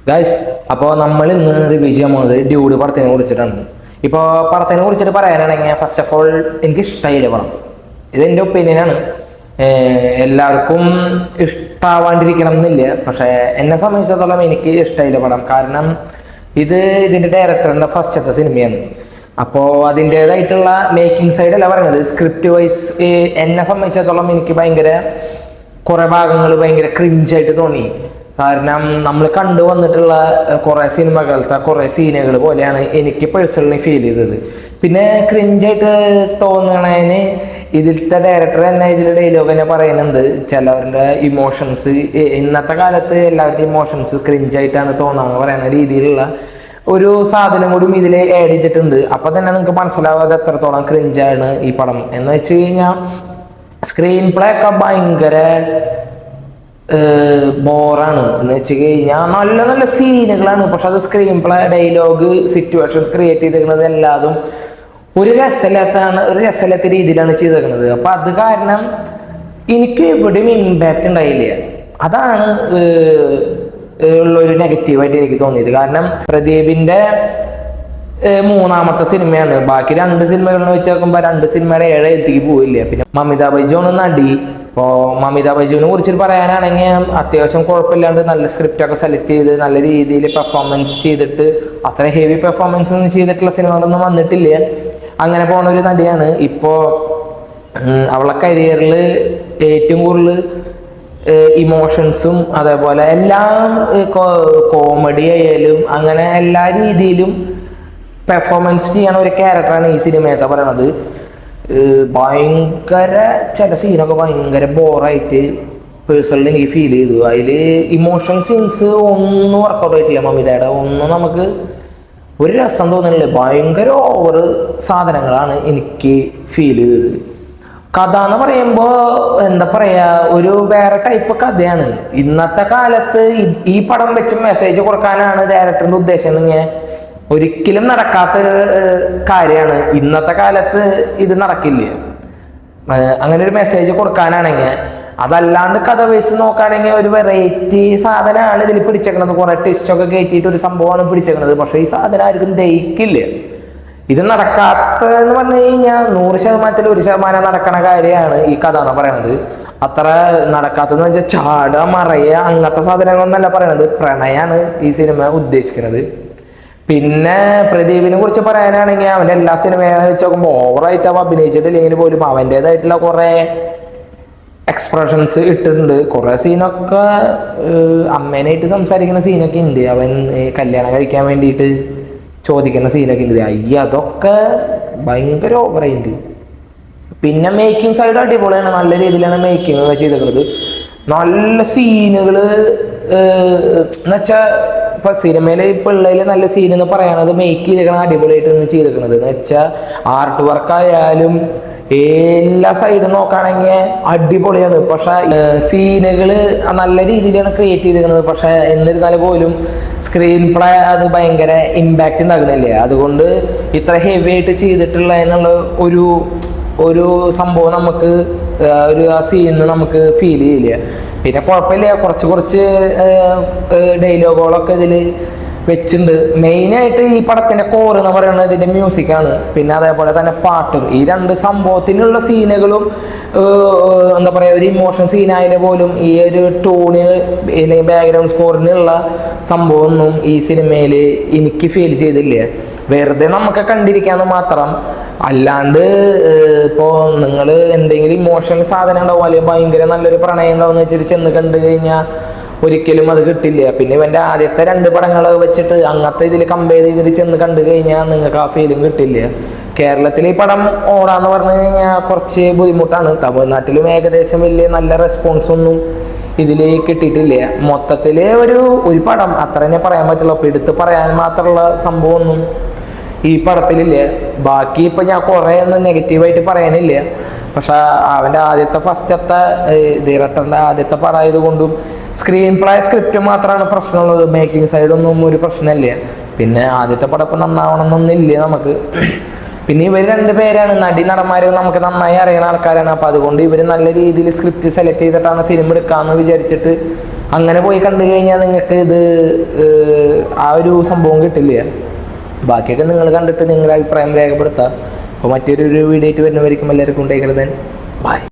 Guys, അപ്പോൾ നമ്മൾ ഇന്ന് റിവ്യൂ ചെയ്യാൻ പോകുന്നത് ഡ്യൂഡ് പടത്തിനെ കുറിച്ചിട്ടാണ്. ഇപ്പോൾ പടത്തിനെ കുറിച്ചിട്ട് പറയാനാണെങ്കിൽ ഫസ്റ്റ് ഓഫ് ഓൾ എനിക്ക് ഇഷ്ടമായില്ല പടം. ഇതെൻ്റെ ഒപ്പീനിയനാണ്. എല്ലാവർക്കും ഇഷ്ടമാവാണ്ടിരിക്കണം എന്നില്ല, പക്ഷേ എന്നെ സംബന്ധിച്ചിടത്തോളം എനിക്ക് ഇഷ്ടമായില്ല പടം. കാരണം ഇതിൻ്റെ ഡയറക്ടറിൻ്റെ ഫസ്റ്റത്തെ സിനിമയാണ്. അപ്പോൾ അതിൻ്റേതായിട്ടുള്ള മേക്കിംഗ് സൈഡല്ല പറയുന്നത്, സ്ക്രിപ്റ്റ് വൈസ് എന്നെ സംബന്ധിച്ചിടത്തോളം എനിക്ക് കുറേ ഭാഗങ്ങൾ ഭയങ്കര ക്രിഞ്ചായിട്ട് തോന്നി. കാരണം നമ്മൾ കണ്ടു വന്നിട്ടുള്ള കുറേ സിനിമകളത്തെ കുറേ സീനുകൾ പോലെയാണ് എനിക്ക് പേഴ്സണലി ഫീൽ ചെയ്തത്. പിന്നെ ക്രിഞ്ചായിട്ട് തോന്നണേന് ഇതിലത്തെ ഡയറക്ടർ തന്നെ ഇതിൽ ഡയലോഗ് തന്നെ പറയുന്നുണ്ട്, ചിലവരുടെ ഇമോഷൻസ് ഇന്നത്തെ കാലത്ത് എല്ലാവരുടെയും ഇമോഷൻസ് ക്രിഞ്ചായിട്ടാണ് തോന്നാന്ന് പറയുന്ന രീതിയിലുള്ള ഒരു സാധനം കൂടി ഇതിൽ ആഡ് ചെയ്തിട്ടുണ്ട്. അപ്പം തന്നെ നിങ്ങൾക്ക് മനസ്സിലാവാതെ എത്രത്തോളം ക്രിഞ്ചാണ് ഈ പടം എന്ന് വെച്ച് കഴിഞ്ഞാൽ സ്ക്രീൻ പ്ലേ ഒക്കെ ഭയങ്കര ബോറാണ് എന്ന് വെച്ച് കഴിഞ്ഞാൽ നല്ല നല്ല സീനുകളാണ്, പക്ഷെ അത് screen play dialogue situations create ചെയ്തിരിക്കുന്നത് എല്ലാതും ഒരു രസമില്ലാത്ത രീതിയിലാണ് ചെയ്തിരിക്കുന്നത്. അപ്പം അത് കാരണം എനിക്ക് എവിടെയും ഇമ്പാക്റ്റ് ഉണ്ടായില്ല. അതാണ് ഉള്ളൊരു നെഗറ്റീവായിട്ട് എനിക്ക് തോന്നിയത്. കാരണം പ്രദീപിൻ്റെ മൂന്നാമത്തെ സിനിമയാണ്. ബാക്കി 2 സിനിമകളെന്ന് വെച്ച് നോക്കുമ്പോൾ 2 സിനിമയുടെ 7 എഴുത്തേക്ക് പോയില്ല. പിന്നെ മമിത ബൈജുവാണ് നടി. ഇപ്പോൾ മമിത ബൈജുവിനെ കുറിച്ച് പറയാനാണെങ്കിൽ അത്യാവശ്യം കുഴപ്പമില്ലാണ്ട് നല്ല സ്ക്രിപ്റ്റൊക്കെ സെലക്ട് ചെയ്ത് നല്ല രീതിയിൽ പെർഫോമൻസ് ചെയ്തിട്ട് അത്ര ഹെവി പെർഫോമൻസ് ഒന്നും ചെയ്തിട്ടുള്ള സിനിമകളൊന്നും വന്നിട്ടില്ല. അങ്ങനെ പോകുന്ന ഒരു നടിയാണ്. ഇപ്പോൾ അവളെ കരിയറിൽ ഏറ്റവും കൂടുതൽ ഇമോഷൻസും അതേപോലെ എല്ലാം കോമഡി ആയാലും അങ്ങനെ എല്ലാ രീതിയിലും പെർഫോമൻസ് ചെയ്യണ ഒരു ക്യാരക്ടറാണ് ഈ സിനിമയത്തെ പറയണത്. ഭയങ്കര ചില സീനൊക്കെ ഭയങ്കര ബോറായിട്ട് പേഴ്സണലി എനിക്ക് ഫീൽ ചെയ്തു. അതിൽ ഇമോഷൻ സീൻസ് ഒന്നും വർക്കൗട്ട് ആയിട്ടില്ല. മമിതയുടെ ഒന്നും നമുക്ക് ഒരു രസം തോന്നുന്നില്ല. ഭയങ്കര ഓവർ സാധനങ്ങളാണ് എനിക്ക് ഫീൽ ചെയ്തത്. കഥ എന്ന് പറയുമ്പോൾ എന്താ പറയുക, ഒരു വേറെ ടൈപ്പ് കഥയാണ്. ഇന്നത്തെ കാലത്ത് ഈ പടം വെച്ച് മെസ്സേജ് കൊടുക്കാനാണ് ഡയറക്ടറിൻ്റെ ഉദ്ദേശം എന്നെങ്കിൽ ഒരിക്കലും നടക്കാത്തൊരു കാര്യമാണ്. ഇന്നത്തെ കാലത്ത് ഇത് നടക്കില്ല. അങ്ങനെ ഒരു മെസ്സേജ് കൊടുക്കാനാണെങ്കിൽ, അതല്ലാണ്ട് കഥ വെച്ച് നോക്കുകയാണെങ്കിൽ ഒരു വെറൈറ്റി സാധനമാണ് ഇതിൽ പിടിച്ചേക്കണത്. കുറേ ടെസ്റ്റൊക്കെ കയറ്റിയിട്ട് ഒരു സംഭവമാണ് പിടിച്ചേക്കണത്. പക്ഷേ ഈ സാധനം ആർക്കും ദഹിക്കില്ല. ഇത് നടക്കാത്തതെന്ന് പറഞ്ഞു കഴിഞ്ഞാൽ 100% 1% നടക്കണ കാര്യമാണ് ഈ കഥ എന്ന് പറയണത്. അത്ര നടക്കാത്തതെന്ന് വെച്ചാൽ ചാടുക മറയുക അങ്ങനത്തെ സാധനങ്ങളൊന്നല്ല പറയണത്. പ്രണയമാണ് ഈ സിനിമ ഉദ്ദേശിക്കുന്നത്. പിന്നെ പ്രദീപിനെ കുറിച്ച് പറയാനാണെങ്കിൽ അവൻ്റെ എല്ലാ സിനിമയും വെച്ച് നോക്കുമ്പോൾ ഓവറായിട്ട് അവ അഭിനയിച്ചിട്ടില്ലെങ്കിൽ പോലും അവൻ്റേതായിട്ടുള്ള കുറേ എക്സ്പ്രഷൻസ് ഇട്ടിട്ടുണ്ട്. കുറേ സീനൊക്കെ അമ്മേനായിട്ട് സംസാരിക്കുന്ന സീനൊക്കെ ഉണ്ട്. അവൻ കല്യാണം കഴിക്കാൻ വേണ്ടിയിട്ട് ചോദിക്കുന്ന സീനൊക്കെ ഉണ്ട്. അതൊക്കെ ഭയങ്കര ഓവറായിട്ടുണ്ട്. പിന്നെ മേക്കിംഗ് സൈഡ് അടിപൊളിയാണ്. നല്ല രീതിയിലാണ് മേക്കിംഗ് ഒക്കെ ചെയ്തിട്ടുള്ളത്. നല്ല സീനുകൾ എന്നുവെച്ചാൽ ഇപ്പം സിനിമയിൽ പിള്ളേർ നല്ല സീൻ എന്ന് പറയണത് മേക്ക് ചെയ്തേക്കണം അടിപൊളിയായിട്ടാണ് ചെയ്തേക്കുന്നത്. എന്ന് വെച്ചാൽ ആർട്ട് വർക്കായാലും എല്ലാ സൈഡും നോക്കുകയാണെങ്കിൽ അടിപൊളിയാണ്. പക്ഷെ സീനുകൾ നല്ല രീതിയിലാണ് ക്രിയേറ്റ് ചെയ്തിരിക്കുന്നത്. പക്ഷെ എന്നിരുന്നാൽ പോലും സ്ക്രീൻ പ്ലേ അത് ഭയങ്കര ഇമ്പാക്റ്റ് ഉണ്ടാകുന്നില്ല. അതുകൊണ്ട് ഇത്ര ഹെവി ആയിട്ട് ചെയ്തിട്ടുള്ളതിനുള്ള ഒരു സംഭവം നമുക്ക് ആ സീനിന് നമുക്ക് ഫീൽ ചെയ്യില്ല. പിന്നെ കുഴപ്പമില്ല, കുറച്ച് ഡയലോഗുകളൊക്കെ ഇതിൽ വെച്ചിട്ടുണ്ട്. മെയിനായിട്ട് ഈ പടത്തിൻ്റെ കോർ എന്ന് പറയുന്നത് ഇതിൻ്റെ മ്യൂസിക്കാണ്. പിന്നെ അതേപോലെ തന്നെ പാട്ടും. ഈ 2 സംഭവത്തിനുള്ള സീനുകളും എന്താ പറയുക, ഒരു ഇമോഷൻ സീനായാലും പോലും ഈ ഒരു ടൂണിന് അല്ലെങ്കിൽ ബാക്ക്ഗ്രൗണ്ട് സ്കോറിനുള്ള സംഭവമൊന്നും ഈ സിനിമയിൽ എനിക്ക് ഫീൽ ചെയ്തില്ല. വെറുതെ നമുക്ക് കണ്ടിരിക്കാമെന്ന് മാത്രം. അല്ലാണ്ട് ഇപ്പോൾ നിങ്ങൾ എന്തെങ്കിലും ഇമോഷണൽ സാധനം ഉണ്ടാവും അല്ലെങ്കിൽ ഭയങ്കര നല്ലൊരു പ്രണയം ഉണ്ടാവും എന്ന് വെച്ചിട്ട് ചെന്ന് കണ്ടു കഴിഞ്ഞാൽ ഒരിക്കലും അത് കിട്ടില്ല. പിന്നെ ഇവൻ്റെ ആദ്യത്തെ 2 പടങ്ങൾ വെച്ചിട്ട് അങ്ങനത്തെ ഇതിൽ കമ്പയർ ചെയ്തിട്ട് ചെന്ന് കണ്ടു കഴിഞ്ഞാൽ നിങ്ങൾക്ക് ആ ഫീലിംഗ് കിട്ടില്ല. കേരളത്തിൽ ഈ പടം ഓടാന്ന് പറഞ്ഞു കഴിഞ്ഞാൽ കുറച്ച് ബുദ്ധിമുട്ടാണ്. തമിഴ്നാട്ടിലും ഏകദേശം വലിയ നല്ല റെസ്പോൺസ് ഒന്നും ഇതിൽ കിട്ടിയിട്ടില്ല. മൊത്തത്തിൽ ഒരു പടം അത്ര തന്നെ പറയാൻ പറ്റുള്ളൂ. അപ്പോൾ എടുത്ത് പറയാൻ മാത്രമുള്ള സംഭവമൊന്നും ഈ പടത്തിലില്ല. ബാക്കി ഇപ്പം ഞാൻ കുറേ ഒന്നും നെഗറ്റീവായിട്ട് പറയാനില്ല. പക്ഷെ അവൻ്റെ ഫസ്റ്റത്തെ ഡയറക്ടറിൻ്റെ ആദ്യത്തെ പടം ആയതുകൊണ്ടും സ്ക്രീൻ പ്ലേ സ്ക്രിപ്റ്റ് മാത്രമാണ് പ്രശ്നമുള്ളത്. മേക്കിംഗ് സൈഡൊന്നും ഒരു പ്രശ്നമില്ല. പിന്നെ ആദ്യത്തെ പടം ഇപ്പം നന്നാവണമെന്നൊന്നുമില്ല നമുക്ക്. പിന്നെ ഇവർ 2 പേരാണ് നടന്മാർ, നമുക്ക് നന്നായി അറിയുന്ന ആൾക്കാരാണ്. അപ്പോൾ അതുകൊണ്ട് ഇവർ നല്ല രീതിയിൽ സ്ക്രിപ്റ്റ് സെലക്ട് ചെയ്തിട്ടാണ് സിനിമ എടുക്കാമെന്ന് വിചാരിച്ചിട്ട് അങ്ങനെ പോയി കണ്ടു കഴിഞ്ഞാൽ നിങ്ങൾക്ക് ഇത് ആ ഒരു സംഭവം കിട്ടില്ല. ബാക്കിയൊക്കെ നിങ്ങൾ കണ്ടിട്ട് നിങ്ങളുടെ അഭിപ്രായം രേഖപ്പെടുത്താം. അപ്പോൾ മറ്റൊരു വീഡിയോ ആയിട്ട് വരുന്നവരിക്കും എല്ലാവർക്കും ഉണ്ടായിരിക്കുന്നത്. ബൈ.